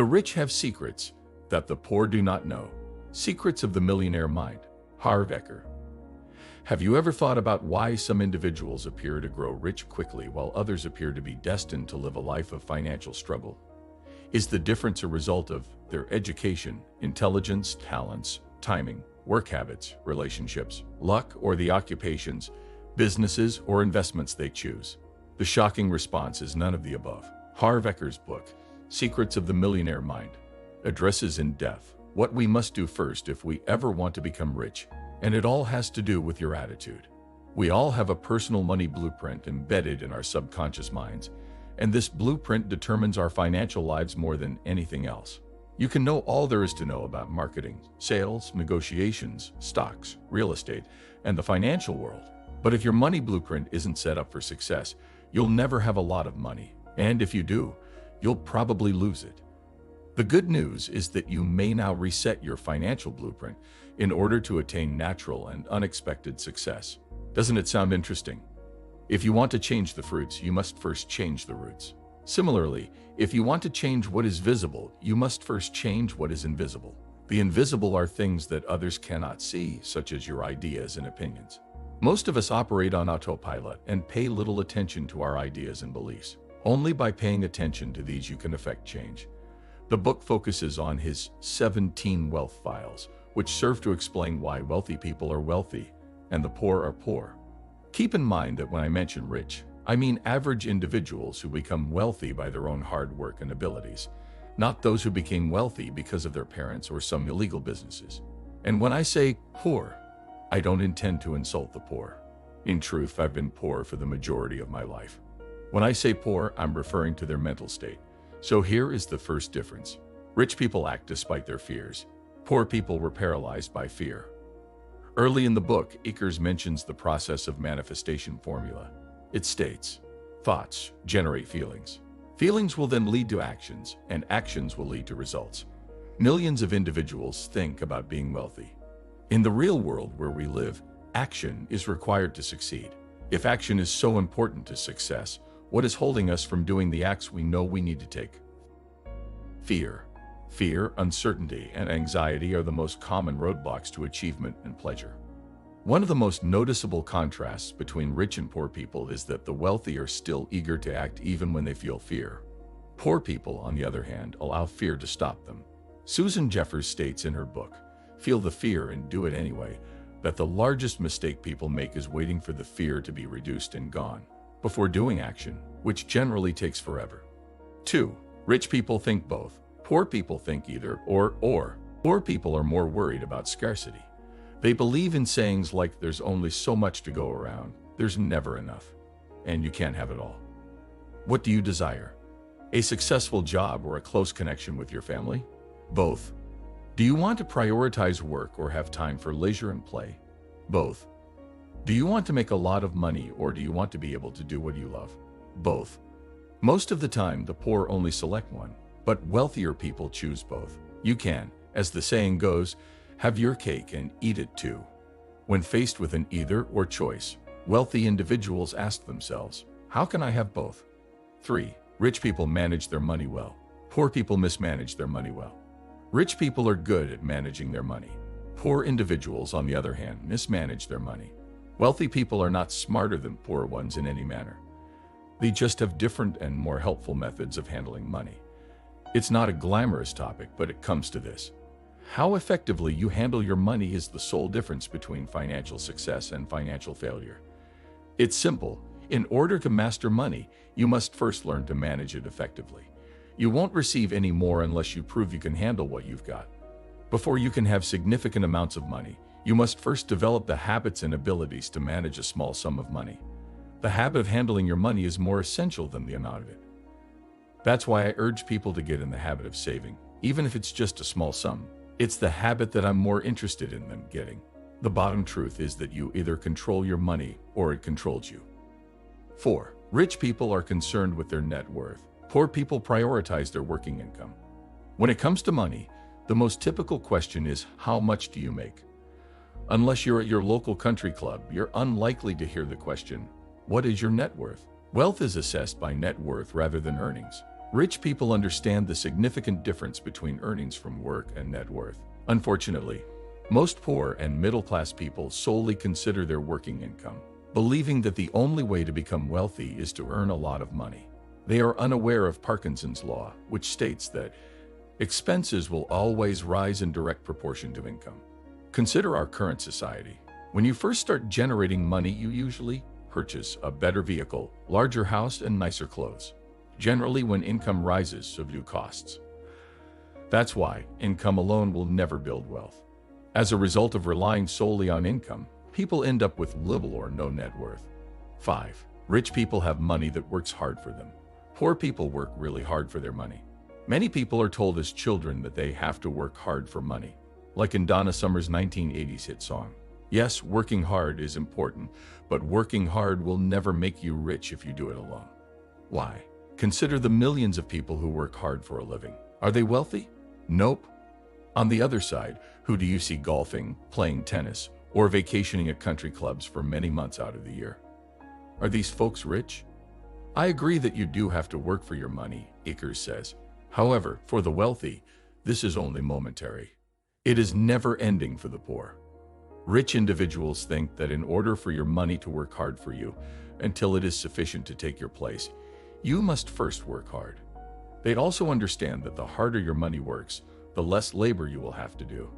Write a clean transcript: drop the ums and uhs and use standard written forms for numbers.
The rich have secrets that the poor do not know. Secrets of the Millionaire Mind. Harv Eker. Have you ever thought about why some individuals appear to grow rich quickly while others appear to be destined to live a life of financial struggle? Is the difference a result of their education, intelligence, talents, timing, work habits, relationships, luck, or the occupations, businesses, or investments they choose? The shocking response is none of the above. Harv Eker's book, Secrets of the Millionaire Mind, addresses in depth what we must do first if we ever want to become rich, and it all has to do with your attitude. We all have a personal money blueprint embedded in our subconscious minds, and this blueprint determines our financial lives more than anything else. You can know all there is to know about marketing, sales, negotiations, stocks, real estate, and the financial world. But if your money blueprint isn't set up for success, you'll never have a lot of money. And if you do, you'll probably lose it. The good news is that you may now reset your financial blueprint in order to attain natural and unexpected success. Doesn't it sound interesting? If you want to change the fruits, you must first change the roots. Similarly, if you want to change what is visible, you must first change what is invisible. The invisible are things that others cannot see, such as your ideas and opinions. Most of us operate on autopilot and pay little attention to our ideas and beliefs. Only by paying attention to these you can affect change. The book focuses on his 17 wealth files, which serve to explain why wealthy people are wealthy and the poor are poor. Keep in mind that when I mention rich, I mean average individuals who become wealthy by their own hard work and abilities, not those who became wealthy because of their parents or some illegal businesses. And when I say poor, I don't intend to insult the poor. In truth, I've been poor for the majority of my life. When I say poor, I'm referring to their mental state. So here is the first difference. Rich people act despite their fears. Poor people were paralyzed by fear. Early in the book, Eker mentions the process of manifestation formula. It states, thoughts generate feelings. Feelings will then lead to actions, and actions will lead to results. Millions of individuals think about being wealthy. In the real world where we live, action is required to succeed. If action is so important to success, what is holding us from doing the acts we know we need to take? Fear. Fear, uncertainty, and anxiety are the most common roadblocks to achievement and pleasure. One of the most noticeable contrasts between rich and poor people is that the wealthy are still eager to act even when they feel fear. Poor people, on the other hand, allow fear to stop them. Susan Jeffers states in her book, Feel the Fear and Do It Anyway, that the largest mistake people make is waiting for the fear to be reduced and gone before doing action, which generally takes forever. 2. Rich people think both. Poor people think either or. Poor people are more worried about scarcity. They believe in sayings like there's only so much to go around, there's never enough, and you can't have it all. What do you desire? A successful job or a close connection with your family? Both. Do you want to prioritize work or have time for leisure and play? Both. Do you want to make a lot of money or do you want to be able to do what you love? Both. Most of the time, the poor only select one, but wealthier people choose both. You can, as the saying goes, have your cake and eat it too. When faced with an either or choice, wealthy individuals ask themselves, how can I have both? 3. Rich people manage their money well. Poor people mismanage their money well. Rich people are good at managing their money. Poor individuals, on the other hand, mismanage their money. Wealthy people are not smarter than poor ones in any manner. They just have different and more helpful methods of handling money. It's not a glamorous topic, but it comes to this. How effectively you handle your money is the sole difference between financial success and financial failure. It's simple. In order to master money, you must first learn to manage it effectively. You won't receive any more unless you prove you can handle what you've got. Before you can have significant amounts of money, you must first develop the habits and abilities to manage a small sum of money. The habit of handling your money is more essential than the amount of it. That's why I urge people to get in the habit of saving, even if it's just a small sum. It's the habit that I'm more interested in than getting. The bottom truth is that you either control your money or it controls you. 4. Rich people are concerned with their net worth. Poor people prioritize their working income. When it comes to money, the most typical question is, how much do you make? Unless you're at your local country club, you're unlikely to hear the question, what is your net worth? Wealth is assessed by net worth rather than earnings. Rich people understand the significant difference between earnings from work and net worth. Unfortunately, most poor and middle-class people solely consider their working income, believing that the only way to become wealthy is to earn a lot of money. They are unaware of Parkinson's law, which states that expenses will always rise in direct proportion to income. Consider our current society. When you first start generating money, you usually purchase a better vehicle, larger house, and nicer clothes. Generally, when income rises, so do costs. That's why income alone will never build wealth. As a result of relying solely on income, people end up with little or no net worth. 5. Rich people have money that works hard for them. Poor people work really hard for their money. Many people are told as children that they have to work hard for money, like in Donna Summer's 1980s hit song. Yes, working hard is important, but working hard will never make you rich if you do it alone. Why? Consider the millions of people who work hard for a living. Are they wealthy? Nope. On the other side, who do you see golfing, playing tennis, or vacationing at country clubs for many months out of the year? Are these folks rich? I agree that you do have to work for your money, Akers says. However, for the wealthy, this is only momentary. It is never ending for the poor. Rich individuals think that in order for your money to work hard for you, until it is sufficient to take your place, you must first work hard. They also understand that the harder your money works, the less labor you will have to do.